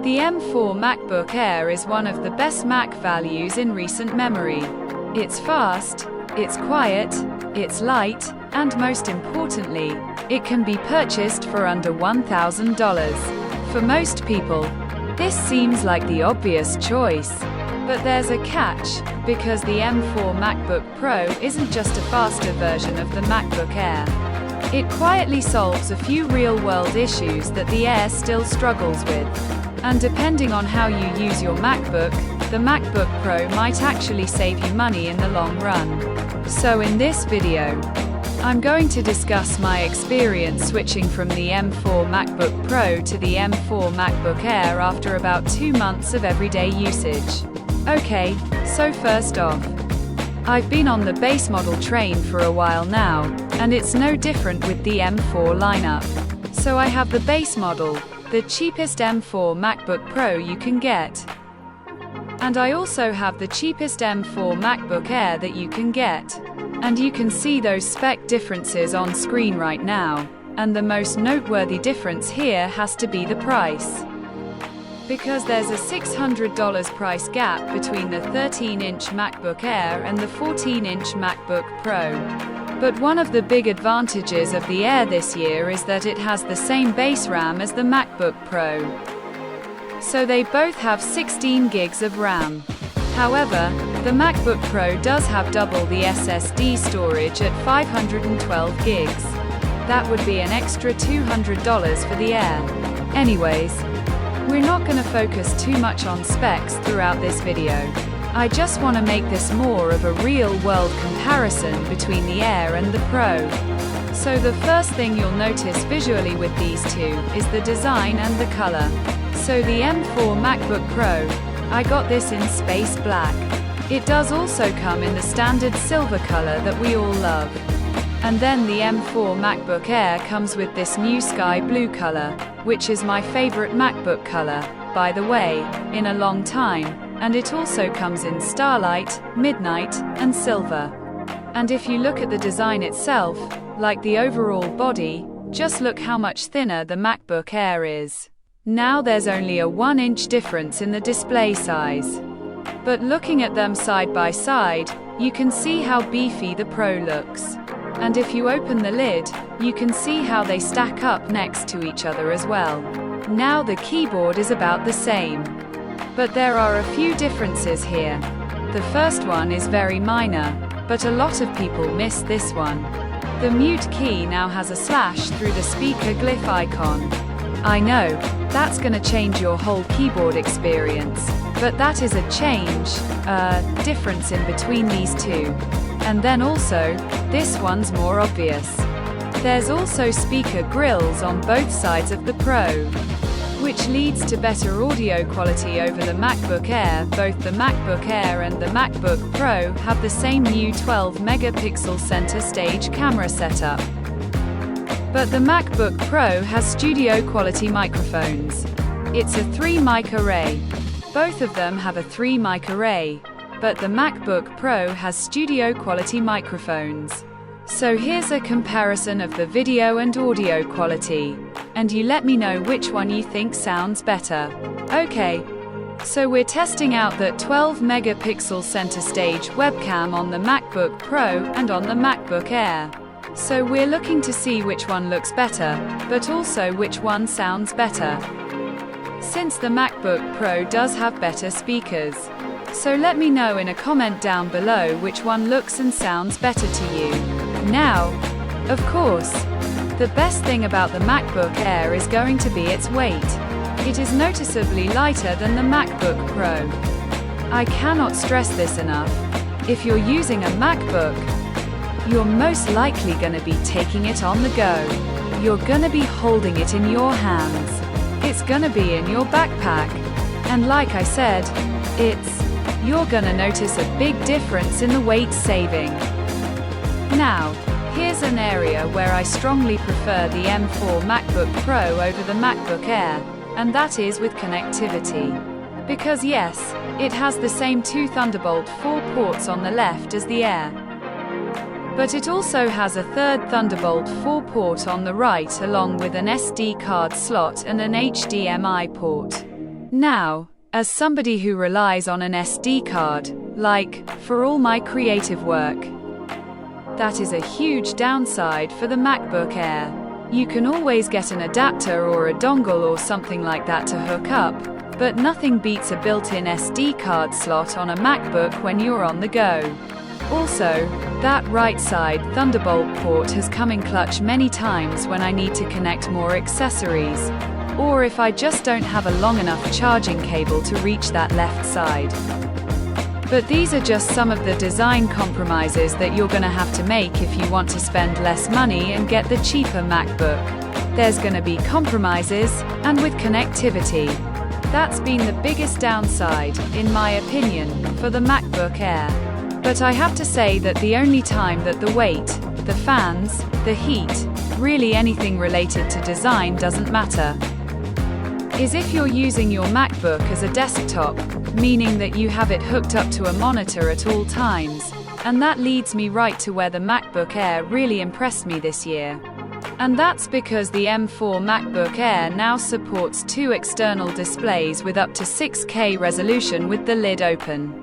The M4 MacBook Air is one of the best Mac values in recent memory. It's fast, it's quiet, it's light, and most importantly, it can be purchased for under $1,000. For most people, this seems like the obvious choice. But there's a catch, because the M4 MacBook Pro isn't just a faster version of the MacBook Air. It quietly solves a few real-world issues that the Air still struggles with. And depending on how you use your MacBook, the MacBook Pro might actually save you money in the long run. So in this video, I'm going to discuss my experience switching from the M4 MacBook Pro to the M4 MacBook Air after about 2 months of everyday usage. Okay, so first off, I've been on the base model train for a while now, and it's no different with the M4 lineup. So I have the base model, the cheapest M4 MacBook Pro you can get. And I also have the cheapest M4 MacBook Air that you can get. And you can see those spec differences on screen right now. And the most noteworthy difference here has to be the price. Because there's a $600 price gap between the 13-inch MacBook Air and the 14-inch MacBook Pro. But one of the big advantages of the Air this year is that it has the same base RAM as the MacBook Pro. So they both have 16 gigs of RAM. However, the MacBook Pro does have double the SSD storage at 512 gigs. That would be an extra $200 for the Air. Anyways, we're not going to focus too much on specs throughout this video. I just want to make this more of a real-world comparison between the Air and the Pro. So the first thing you'll notice visually with these two is the design and the color. So the M4 MacBook Pro, I got this in space black. It does also come in the standard silver color that we all love. And then the M4 MacBook Air comes with this new sky blue color, which is my favorite MacBook color, by the way, in a long time, and it also comes in starlight, midnight, and silver. And if you look at the design itself, like the overall body, just look how much thinner the MacBook Air is. Now there's only a 1-inch difference in the display size. But looking at them side by side, you can see how beefy the Pro looks. And if you open the lid, you can see how they stack up next to each other as well. Now the keyboard is about the same. But there are a few differences here. The first one is very minor, but a lot of people miss this one. The mute key now has a slash through the speaker glyph icon. I know, that's gonna change your whole keyboard experience, but that is a difference in between these two. And then also, this one's more obvious. There's also speaker grills on both sides of the Pro, which leads to better audio quality over the MacBook Air. Both the MacBook Air and the MacBook Pro have the same new 12-megapixel center stage camera setup. But the MacBook Pro has studio quality microphones. It's a 3-mic array. Both of them have a 3-mic array. But the MacBook Pro has studio quality microphones. So here's a comparison of the video and audio quality. And you let me know which one you think sounds better. Okay. So we're testing out that 12-megapixel center stage webcam on the MacBook Pro and on the MacBook Air. So we're looking to see which one looks better, but also which one sounds better. Since the MacBook Pro does have better speakers. So let me know in a comment down below which one looks and sounds better to you. Now, of course, the best thing about the MacBook Air is going to be its weight. It is noticeably lighter than the MacBook Pro. I cannot stress this enough. If you're using a MacBook, you're most likely going to be taking it on the go. You're going to be holding it in your hands. It's going to be in your backpack. And like I said, you're gonna notice a big difference in the weight saving. Now, here's an area where I strongly prefer the M4 MacBook Pro over the MacBook Air, and that is with connectivity. Because yes, it has the same two Thunderbolt 4 ports on the left as the Air. But it also has a third Thunderbolt 4 port on the right along with an SD card slot and an HDMI port. Now, as somebody who relies on an SD card, like, for all my creative work, that is a huge downside for the MacBook Air. You can always get an adapter or a dongle or something like that to hook up, but nothing beats a built-in SD card slot on a MacBook when you're on the go. Also, that right side Thunderbolt port has come in clutch many times when I need to connect more accessories, or if I just don't have a long enough charging cable to reach that left side. But these are just some of the design compromises that you're gonna have to make if you want to spend less money and get the cheaper MacBook. There's gonna be compromises, and with connectivity. That's been the biggest downside, in my opinion, for the MacBook Air. But I have to say that the only time that the weight, the fans, the heat, really anything related to design doesn't matter, is if you're using your MacBook as a desktop, meaning that you have it hooked up to a monitor at all times. And that leads me right to where the MacBook Air really impressed me this year. And that's because the M4 MacBook Air now supports 2 external displays with up to 6K resolution with the lid open.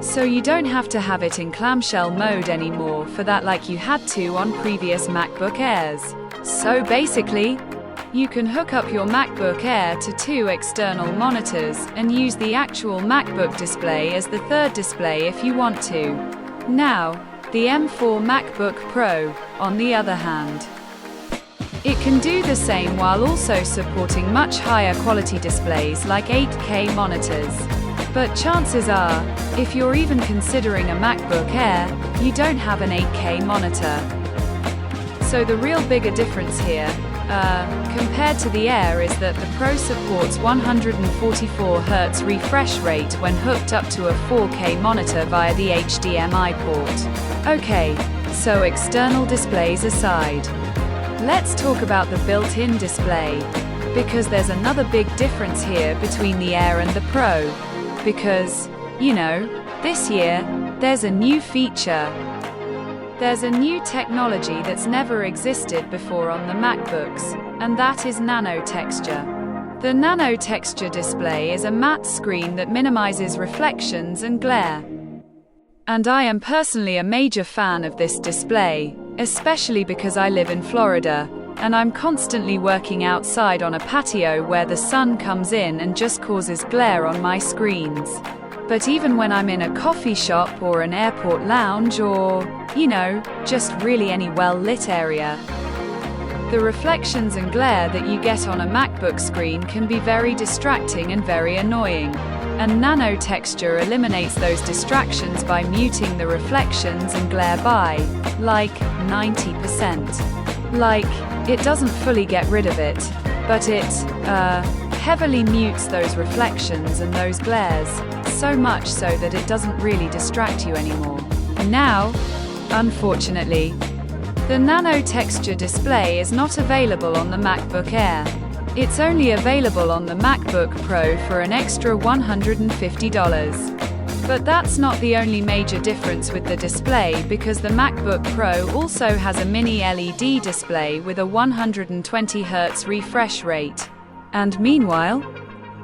So you don't have to have it in clamshell mode anymore for that like you had to on previous MacBook Airs. So basically, you can hook up your MacBook Air to 2 external monitors and use the actual MacBook display as the third display if you want to. Now, the M4 MacBook Pro, on the other hand, it can do the same while also supporting much higher quality displays like 8K monitors. But chances are, if you're even considering a MacBook Air, you don't have an 8K monitor. So the real bigger difference here, compared to the Air, is that the Pro supports 144 Hz refresh rate when hooked up to a 4K monitor via the HDMI port. Okay, so external displays aside, let's talk about the built-in display, because there's another big difference here between the Air and the Pro. Because, you know, this year, there's a new feature. There's a new technology that's never existed before on the MacBooks, and that is nano texture. The nano texture display is a matte screen that minimizes reflections and glare. And I am personally a major fan of this display, especially because I live in Florida, and I'm constantly working outside on a patio where the sun comes in and just causes glare on my screens. But even when I'm in a coffee shop or an airport lounge or, you know, just really any well-lit area, the reflections and glare that you get on a MacBook screen can be very distracting and very annoying. And nano texture eliminates those distractions by muting the reflections and glare by, like, 90%. Like, it doesn't fully get rid of it, but it, heavily mutes those reflections and those glares, so much so that it doesn't really distract you anymore. Now, unfortunately, the nano texture display is not available on the MacBook Air. It's only available on the MacBook Pro for an extra $150. But that's not the only major difference with the display, because the MacBook Pro also has a mini LED display with a 120 Hz refresh rate. And meanwhile,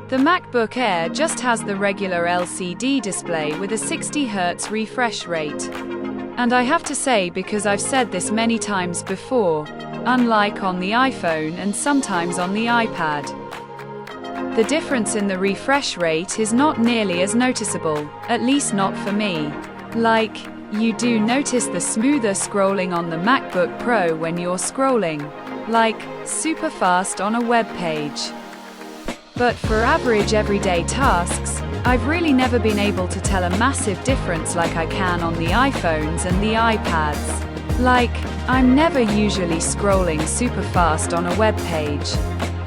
the MacBook Air just has the regular LCD display with a 60 Hz refresh rate. And I have to say, because I've said this many times before, unlike on the iPhone and sometimes on the iPad, the difference in the refresh rate is not nearly as noticeable, at least not for me. Like, you do notice the smoother scrolling on the MacBook Pro when you're scrolling, like, super fast on a web page. But for average everyday tasks, I've really never been able to tell a massive difference like I can on the iPhones and the iPads. Like, I'm never usually scrolling super fast on a web page.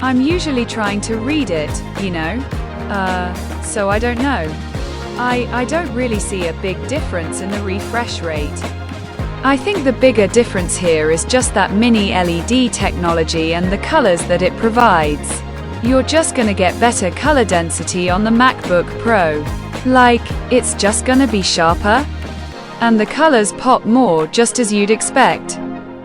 I'm usually trying to read it, you know? So I don't know. I don't really see a big difference in the refresh rate. I think the bigger difference here is just that mini LED technology and the colors that it provides. You're just gonna get better color density on the MacBook Pro. Like, it's just gonna be sharper, and the colors pop more just as you'd expect.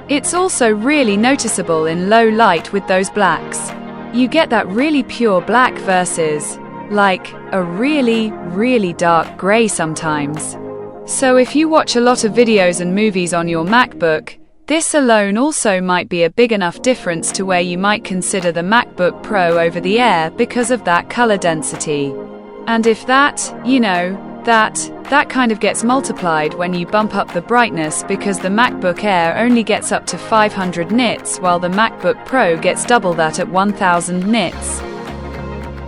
It's also really noticeable in low light with those blacks. You get that really pure black versus, like a really, really dark gray sometimes. So if you watch a lot of videos and movies on your MacBook, this alone also might be a big enough difference to where you might consider the MacBook Pro over the Air because of that color density. And if that, that kind of gets multiplied when you bump up the brightness, because the MacBook Air only gets up to 500 nits while the MacBook Pro gets double that at 1000 nits.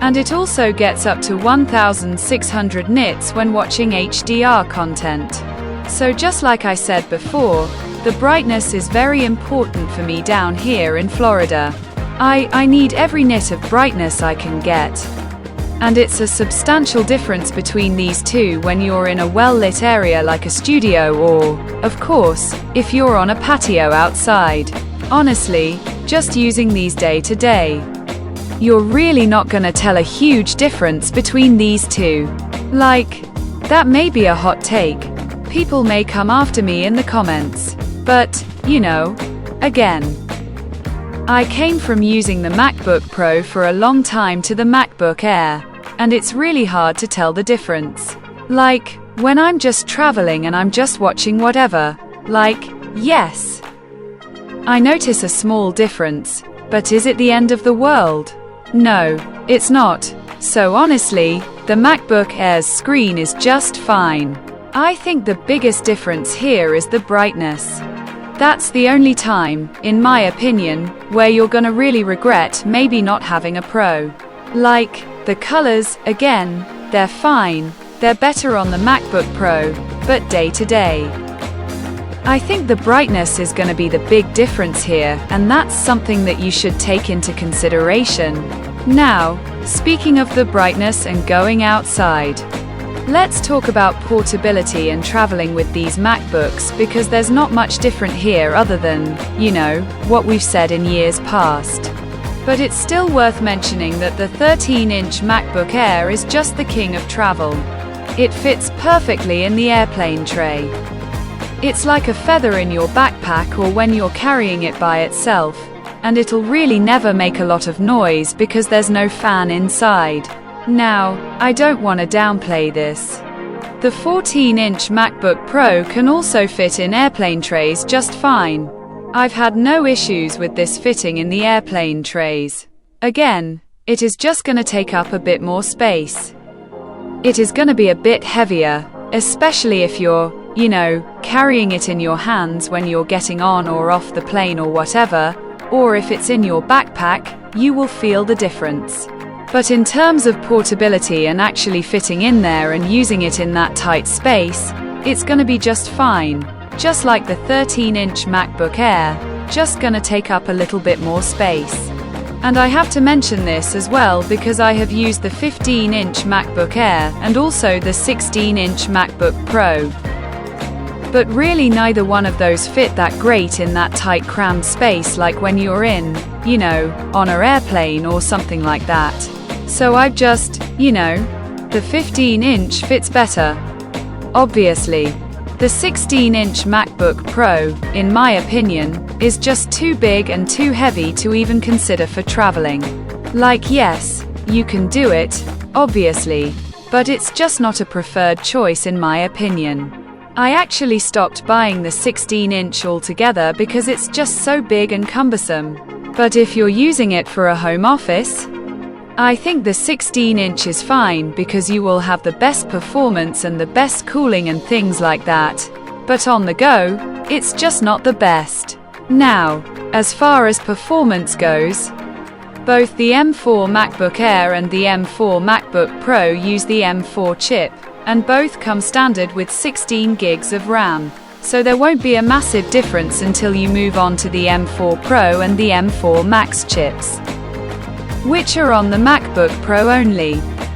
And it also gets up to 1600 nits when watching HDR content. So just like I said before, the brightness is very important for me down here in Florida. I need every nit of brightness I can get. And it's a substantial difference between these two when you're in a well-lit area like a studio or, of course, if you're on a patio outside. Honestly, just using these day to day, you're really not gonna tell a huge difference between these two. Like, that may be a hot take. People may come after me in the comments. But, again, I came from using the MacBook Pro for a long time to the MacBook Air, and it's really hard to tell the difference. Like, when I'm just traveling and I'm just watching whatever, yes, I notice a small difference, but is it the end of the world? No, it's not. So honestly, the MacBook Air's screen is just fine. I think the biggest difference here is the brightness. That's the only time, in my opinion, where you're gonna really regret maybe not having a Pro. Like, the colors, again, they're fine, they're better on the MacBook Pro, but day to day, I think the brightness is gonna be the big difference here, and that's something that you should take into consideration. Now, speaking of the brightness and going outside, let's talk about portability and traveling with these MacBooks, because there's not much different here other than, what we've said in years past. But it's still worth mentioning that the 13-inch MacBook Air is just the king of travel. It fits perfectly in the airplane tray. It's like a feather in your backpack or when you're carrying it by itself, and it'll really never make a lot of noise because there's no fan inside. Now, I don't want to downplay this. The 14-inch MacBook Pro can also fit in airplane trays just fine. I've had no issues with this fitting in the airplane trays. Again, it is just going to take up a bit more space. It is going to be a bit heavier, especially if you're, carrying it in your hands when you're getting on or off the plane or whatever, or if it's in your backpack, you will feel the difference. But in terms of portability and actually fitting in there and using it in that tight space, it's gonna be just fine. Just like the 13-inch MacBook Air, just gonna take up a little bit more space. And I have to mention this as well because I have used the 15-inch MacBook Air and also the 16-inch MacBook Pro. But really neither one of those fit that great in that tight crammed space like when you're in, on an airplane or something like that. So I've just, the 15-inch fits better. Obviously, the 16-inch MacBook Pro, in my opinion, is just too big and too heavy to even consider for traveling. Like, yes, you can do it, obviously, but it's just not a preferred choice in my opinion. I actually stopped buying the 16-inch altogether because it's just so big and cumbersome. But if you're using it for a home office, I think the 16-inch is fine because you will have the best performance and the best cooling and things like that. But on the go, it's just not the best. Now, as far as performance goes, both the M4 MacBook Air and the M4 MacBook Pro use the M4 chip, and both come standard with 16 gigs of RAM. So there won't be a massive difference until you move on to the M4 Pro and the M4 Max chips, which are on the MacBook Pro only.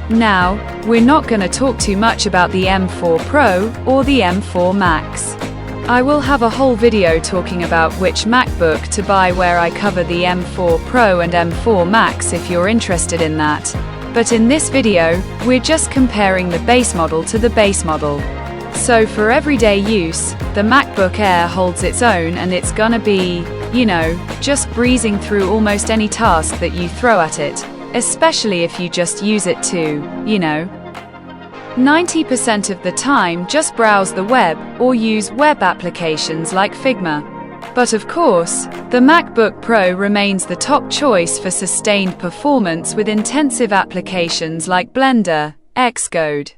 Now, we're not going to talk too much about the M4 Pro or the M4 Max. I will have a whole video talking about which MacBook to buy where I cover the M4 Pro and M4 Max if you're interested in that. But in this video, we're just comparing the base model to the base model. So for everyday use, the MacBook Air holds its own and it's gonna be, just breezing through almost any task that you throw at it. especially if you just use it to, 90% of the time just browse the web or use web applications like Figma. But of course, the MacBook Pro remains the top choice for sustained performance with intensive applications like Blender, Xcode,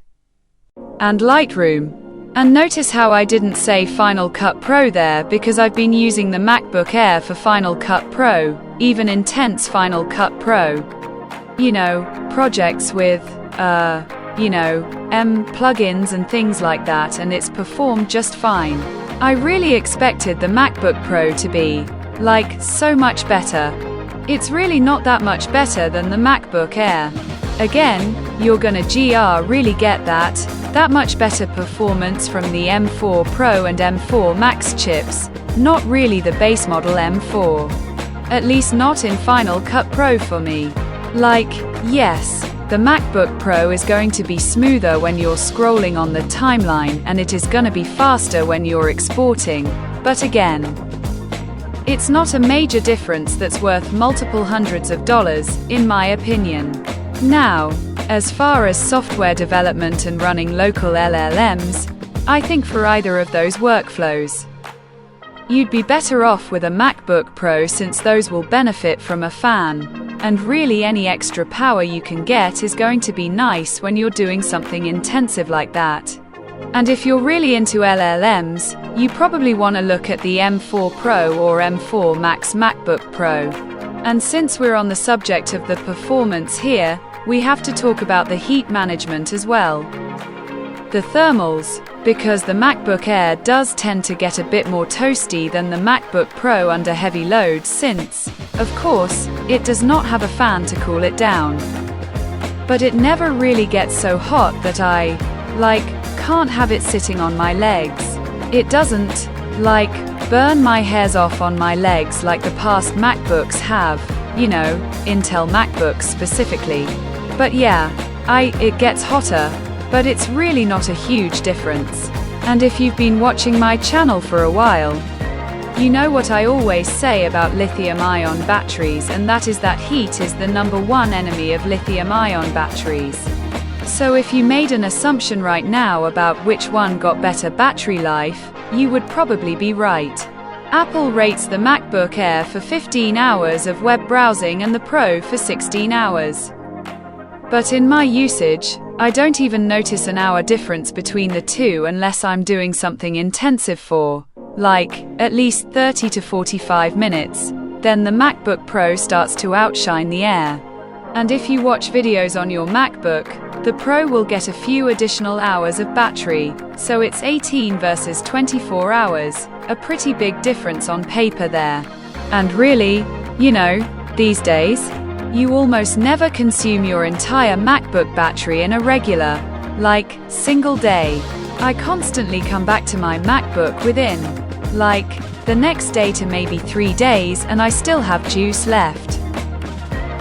and Lightroom. And notice how I didn't say Final Cut Pro there, because I've been using the MacBook Air for Final Cut Pro, even intense Final Cut Pro. Projects with, plugins and things like that, and it's performed just fine. I really expected the MacBook Pro to be, so much better. It's really not that much better than the MacBook Air. Again, you're gonna really get that much better performance from the M4 Pro and M4 Max chips, not really the base model M4. At least not in Final Cut Pro for me. Yes, the MacBook Pro is going to be smoother when you're scrolling on the timeline, and it is gonna be faster when you're exporting, but again, it's not a major difference that's worth multiple hundreds of dollars, in my opinion. Now, as far as software development and running local LLMs, I think for either of those workflows, you'd be better off with a MacBook Pro, since those will benefit from a fan, and really any extra power you can get is going to be nice when you're doing something intensive like that. And if you're really into LLMs, you probably want to look at the M4 Pro or M4 Max MacBook Pro. And since we're on the subject of the performance here, we have to talk about the heat management as well. The thermals, because the MacBook Air does tend to get a bit more toasty than the MacBook Pro under heavy load, since, of course, it does not have a fan to cool it down. But it never really gets so hot that I, can't have it sitting on my legs. It doesn't, burn my hairs off on my legs like the past MacBooks have, Intel MacBooks specifically. But yeah, it gets hotter, but it's really not a huge difference. And if you've been watching my channel for a while, you know what I always say about lithium-ion batteries, and that is that heat is the #1 enemy of lithium-ion batteries. So if you made an assumption right now about which one got better battery life, you would probably be right. Apple rates the MacBook Air for 15 hours of web browsing and the Pro for 16 hours. But in my usage, I don't even notice an hour difference between the two unless I'm doing something intensive for, at least 30 to 45 minutes. Then the MacBook Pro starts to outshine the Air. And if you watch videos on your MacBook, the Pro will get a few additional hours of battery, so it's 18 versus 24 hours, a pretty big difference on paper there. And really, these days, you almost never consume your entire MacBook battery in a regular, single day. I constantly come back to my MacBook within, the next day to maybe 3 days, and I still have juice left.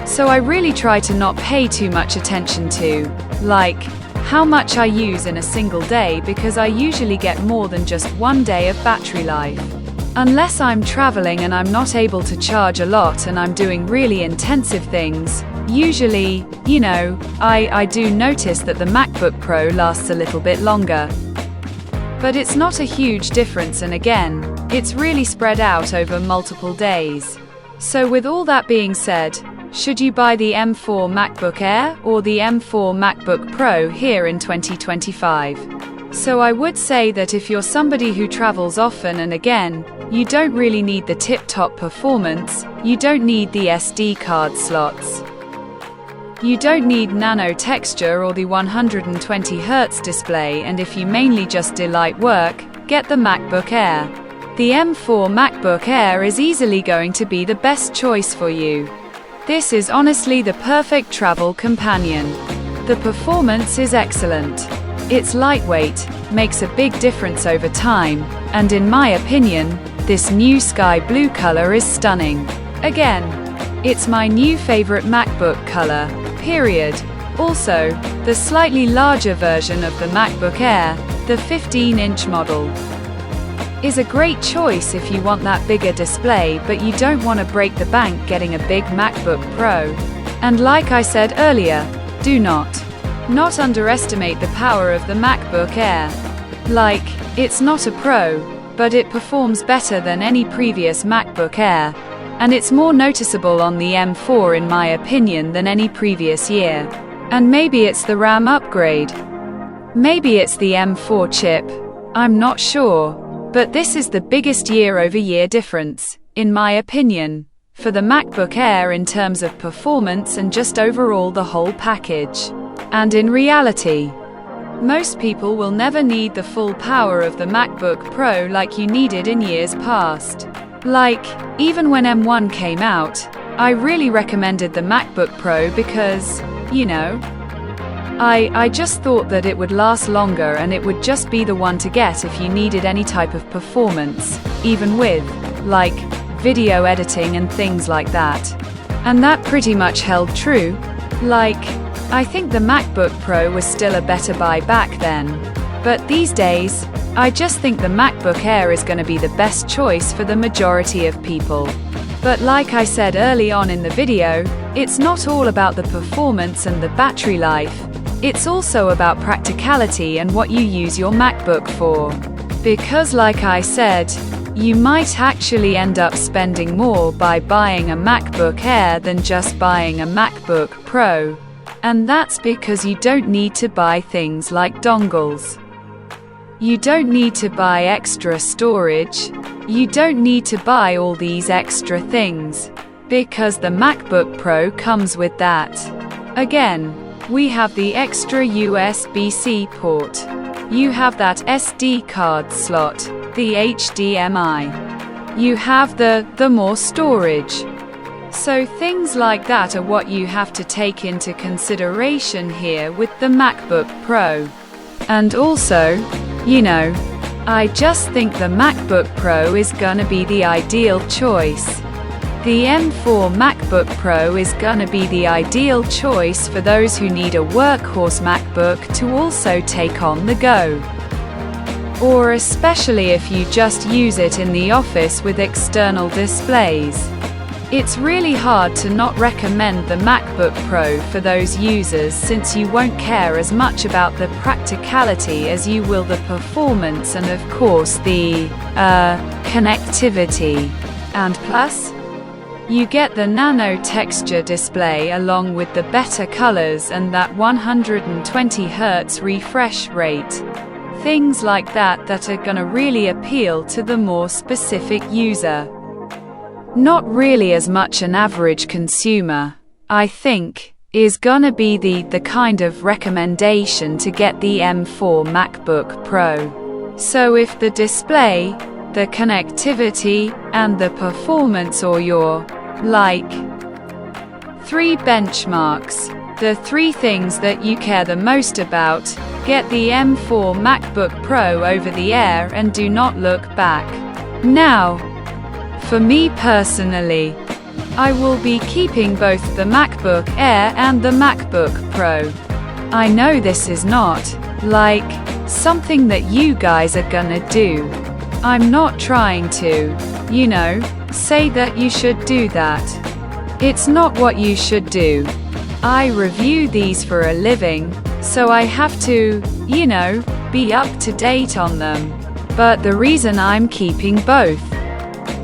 So I really try to not pay too much attention to, how much I use in a single day, because I usually get more than just 1 day of battery life. Unless I'm traveling and I'm not able to charge a lot and I'm doing really intensive things, usually, I do notice that the MacBook Pro lasts a little bit longer. But it's not a huge difference, and again, it's really spread out over multiple days. So with all that being said, should you buy the M4 MacBook Air or the M4 MacBook Pro here in 2025? So I would say that if you're somebody who travels often, and again, you don't really need the tip-top performance, you don't need the SD card slots, you don't need nano texture or the 120Hz display, and if you mainly just do light work, get the MacBook Air. The M4 MacBook Air is easily going to be the best choice for you. This is honestly the perfect travel companion. The performance is excellent. It's lightweight, makes a big difference over time, and in my opinion, this new sky blue color is stunning. Again, it's my new favorite MacBook color, period. Also, the slightly larger version of the MacBook Air, the 15-inch model, is a great choice if you want that bigger display but you don't want to break the bank getting a big MacBook Pro. And like I said earlier, do not underestimate the power of the MacBook Air. Like, it's not a Pro, but it performs better than any previous MacBook Air, and it's more noticeable on the M4 in my opinion than any previous year. And maybe it's the RAM upgrade. Maybe it's the M4 chip. I'm not sure. But this is the biggest year-over-year difference, in my opinion, for the MacBook Air in terms of performance and just overall the whole package. And in reality, most people will never need the full power of the MacBook Pro like you needed in years past. Like, even when M1 came out, I really recommended the MacBook Pro because, you know, I just thought that it would last longer and it would just be the one to get if you needed any type of performance, even with, like, video editing and things like that. And that pretty much held true. Like, I think the MacBook Pro was still a better buy back then. But these days, I just think the MacBook Air is going to be the best choice for the majority of people. But like I said early on in the video, it's not all about the performance and the battery life. It's also about practicality and what you use your MacBook for. Because like I said, you might actually end up spending more by buying a MacBook Air than just buying a MacBook Pro. And that's because you don't need to buy things like dongles. You don't need to buy extra storage. You don't need to buy all these extra things. Because the MacBook Pro comes with that. Again, we have the extra USB-C port. You have that SD card slot, the HDMI. You have the more storage. So things like that are what you have to take into consideration here with the MacBook Pro. And also, you know, I just think the MacBook Pro is gonna be the ideal choice. The M4 MacBook Pro is gonna be the ideal choice for those who need a workhorse MacBook to also take on the go. Or especially if you just use it in the office with external displays. It's really hard to not recommend the MacBook Pro for those users since you won't care as much about the practicality as you will the performance and of course the connectivity. And plus, you get the nano texture display along with the better colors and that 120 Hz refresh rate. Things like that are gonna really appeal to the more specific user. Not really as much an average consumer, I think, is gonna be the kind of recommendation to get the M4 MacBook Pro. So if the display, the connectivity, and the performance are your, like, three benchmarks, the three things that you care the most about, get the M4 MacBook Pro over the Air and do not look back. Now, for me personally, I will be keeping both the MacBook Air and the MacBook Pro. I know this is not, like, something that you guys are gonna do. I'm not trying to, you know, say that you should do that. It's not what you should do. I review these for a living, so I have to, you know, be up to date on them. But the reason I'm keeping both,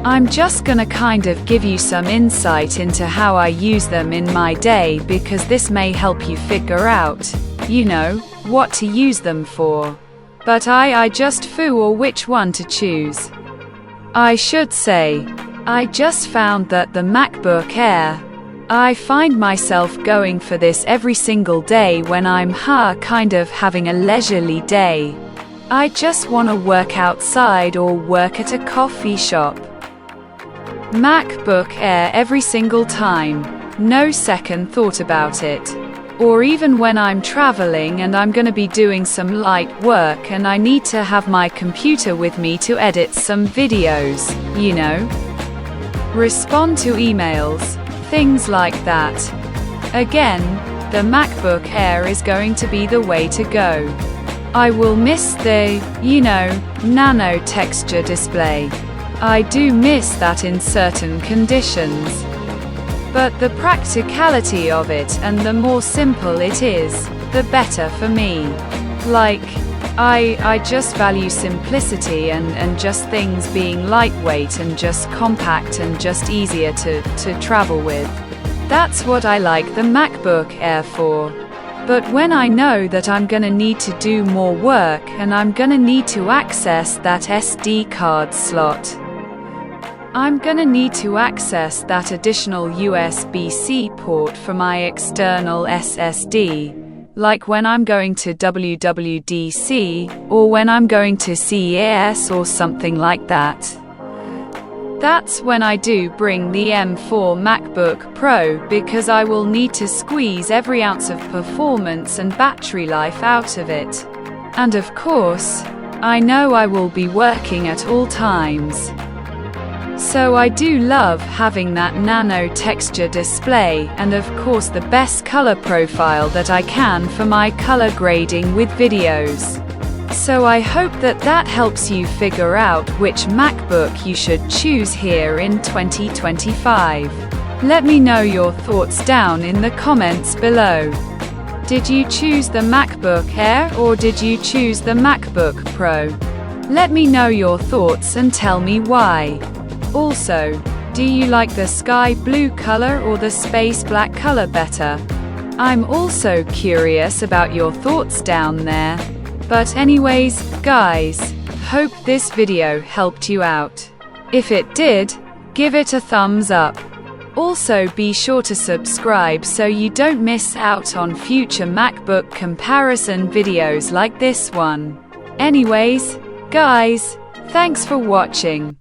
I'm just gonna kind of give you some insight into how I use them in my day because this may help you figure out, you know, what to use them for. But I just or which one to choose. I should say, I just found that the MacBook Air, I find myself going for this every single day when I'm kind of having a leisurely day. I just wanna work outside or work at a coffee shop. MacBook Air every single time, no second thought about it. Or even when I'm traveling and I'm gonna be doing some light work and I need to have my computer with me to edit some videos, you know, respond to emails, things like that. Again, the MacBook Air is going to be the way to go. I will miss the, you know, nano texture display. I do miss that in certain conditions. But the practicality of it and the more simple it is, the better for me. Like, I just value simplicity and just things being lightweight and just compact and just easier to travel with. That's what I like the MacBook Air for. But when I know that I'm gonna need to do more work and I'm gonna need to access that SD card slot, I'm gonna need to access that additional USB-C port for my external SSD, like when I'm going to WWDC, or when I'm going to CES or something like that. That's when I do bring the M4 MacBook Pro, because I will need to squeeze every ounce of performance and battery life out of it. And of course, I know I will be working at all times. So I do love having that nano texture display and of course the best color profile that I can for my color grading with videos. So I hope that helps you figure out which MacBook you should choose here in 2025. Let me know your thoughts down in the comments below. Did you choose the MacBook Air or did you choose the MacBook Pro? Let me know your thoughts and tell me why. Also, do you like the sky blue color or the space black color better? I'm also curious about your thoughts down there. But anyways, guys, hope this video helped you out. If it did, give it a thumbs up. Also be sure to subscribe so you don't miss out on future MacBook comparison videos like this one. Anyways, guys, thanks for watching.